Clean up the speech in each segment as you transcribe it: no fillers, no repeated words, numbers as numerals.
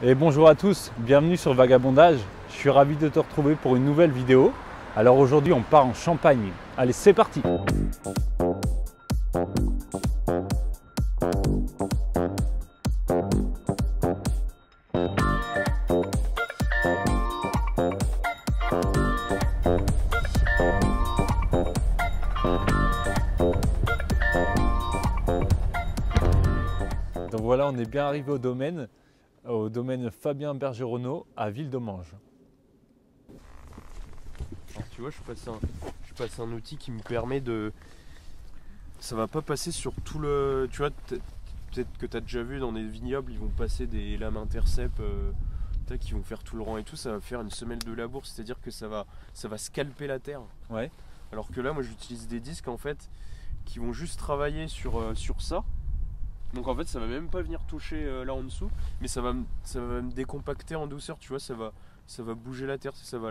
Et bonjour à tous, bienvenue sur Vagabondage. Je suis ravi de te retrouver pour une nouvelle vidéo. Alors aujourd'hui on part en Champagne. Allez, c'est parti! Donc voilà, on est bien arrivé au domaine Fabien Bergeronneau à Ville-Domange. Alors, tu vois, je passe un outil qui me permet de... Ça va pas passer sur tout le... Tu vois, peut-être que tu as déjà vu dans des vignobles, ils vont passer des lames intercept qui vont faire tout le rang et tout. Ça va faire une semelle de labour, c'est-à-dire que ça va scalper la terre. Ouais. Alors que là, moi, j'utilise des disques, en fait, qui vont juste travailler sur ça. Donc en fait, ça va même pas venir toucher là en dessous, mais ça va me décompacter en douceur, tu vois, ça va bouger la terre, ça va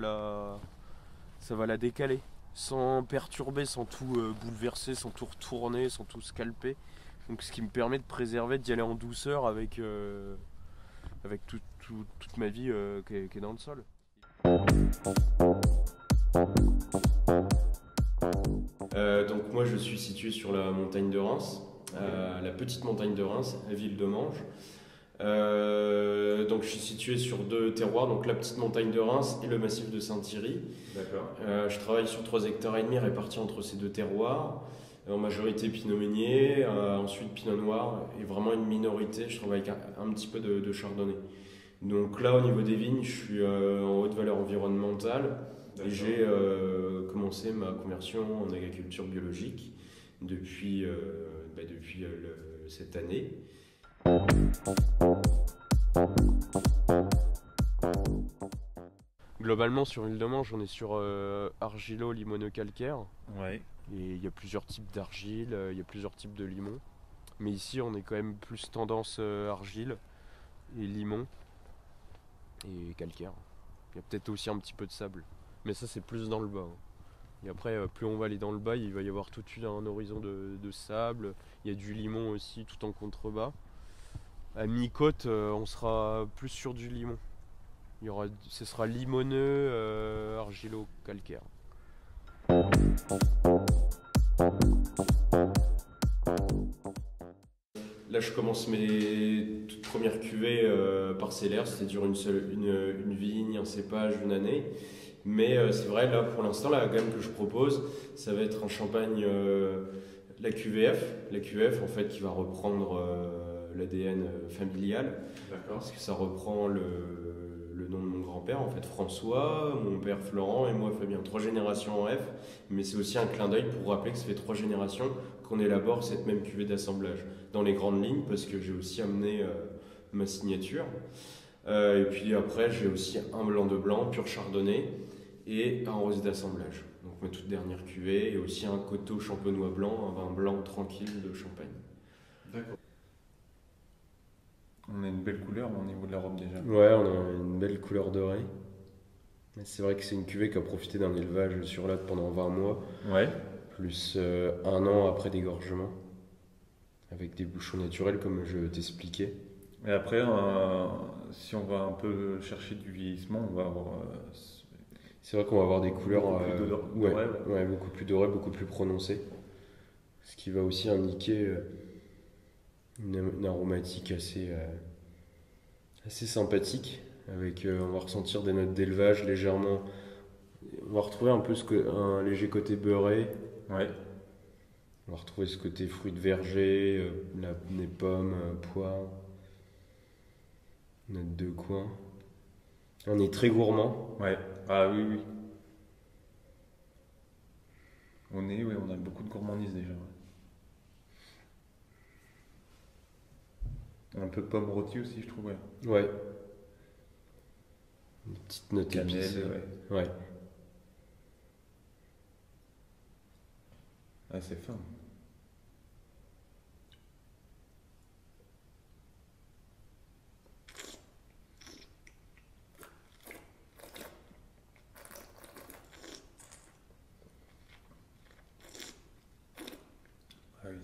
la décaler, sans perturber, sans tout bouleverser, sans tout retourner, sans tout scalper. Donc ce qui me permet de préserver, d'y aller en douceur avec toute ma vie qui est dans le sol. Donc moi je suis situé sur la montagne de Reims, la petite montagne de Reims, à Ville-Domange. Donc je suis situé sur deux terroirs, donc la petite montagne de Reims et le massif de Saint-Thierry. D'accord. Je travaille sur 3 hectares et demi répartis entre ces deux terroirs. En majorité Pinot Meunier, ensuite Pinot Noir et vraiment une minorité, je travaille avec un petit peu de Chardonnay. Donc là au niveau des vignes, je suis en haute valeur environnementale. Et j'ai commencé ma conversion en agriculture biologique depuis cette année. Globalement, sur Île-de-Manche, on est sur argilo-limono-calcaire. Ouais. Et il y a plusieurs types d'argile, il y a plusieurs types de limon. Mais ici, on est quand même plus tendance argile et limon et calcaire. Il y a peut-être aussi un petit peu de sable. Mais ça, c'est plus dans le bas. Et après, plus on va aller dans le bas, il va y avoir tout de suite un horizon de sable. Il y a du limon aussi tout en contrebas. À mi-côte, on sera plus sur du limon. Ce sera limoneux, argilo-calcaire. Là, je commence mes toutes premières cuvées parcellaires, c'est-à-dire une vigne, un cépage, une année. Mais c'est vrai, là, pour l'instant, la gamme que je propose, ça va être un champagne, la QVF, en fait, qui va reprendre l'ADN familial. D'accord. Parce que ça reprend le nom de mon grand-père, en fait, François, mon père Florent et moi Fabien. 3 générations en F, mais c'est aussi un clin d'œil pour rappeler que ça fait 3 générations qu'on élabore cette même cuvée d'assemblage. Dans les grandes lignes, parce que j'ai aussi amené ma signature. Et puis après, j'ai aussi un blanc de blanc, pur chardonnay, et un rosé d'assemblage. Donc ma toute dernière cuvée, et aussi un coteau champenois blanc, un vin blanc tranquille de Champagne. D'accord. On a une belle couleur au niveau de la robe déjà. Ouais, on a une belle couleur dorée. C'est vrai que c'est une cuvée qui a profité d'un élevage sur latte pendant 20 mois, Ouais. plus un an après dégorgement, avec des bouchons naturels comme je t'expliquais. Et après, si on va un peu chercher du vieillissement, on va avoir C'est vrai qu'on va avoir des couleurs beaucoup plus ouais, dorées, ouais, beaucoup plus dorées, beaucoup plus prononcées. Ce qui va aussi indiquer une aromatique assez sympathique. On va ressentir des notes d'élevage légèrement. On va retrouver un peu un léger côté beurré. Ouais. On va retrouver ce côté fruits de verger, les pommes, pois, notes de coin. On est très gourmand. Ouais. Ah oui, oui. On a beaucoup de gourmandise déjà. Ouais. Un peu pomme rôtie aussi, je trouve. Ouais. Ouais. Une petite note Cannelle, épicée. ouais. Ouais. Ah, c'est fin. Ah oui,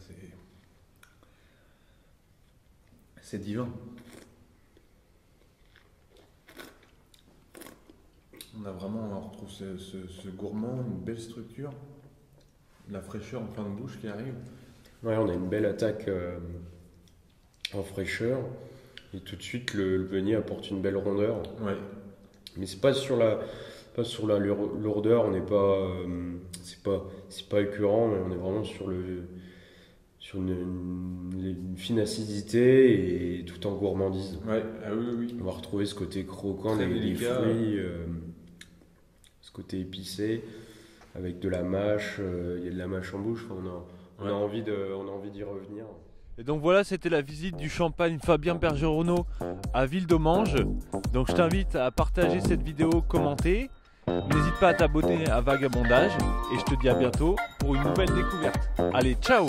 c'est divin. On retrouve ce gourmand, une belle structure, la fraîcheur en fin de bouche qui arrive. Ouais, on a une belle attaque en fraîcheur. Et tout de suite, le beignet apporte une belle rondeur. Ouais. Mais c'est pas sur la lourdeur, on n'est pas, c'est pas écœurant, mais on est vraiment sur une fine acidité et tout en gourmandise. Ouais, ah oui. On va retrouver ce côté croquant Très des délicat. fruits, ce côté épicé, avec de la mâche, il y a de la mâche en bouche, enfin, on a envie d'y revenir. Et donc voilà, c'était la visite du champagne Fabien Bergeronneau à Ville-d'Aumange. Donc je t'invite à partager cette vidéo, commenter. N'hésite pas à t'abonner à Vagabondage et je te dis à bientôt pour une nouvelle découverte. Allez, ciao!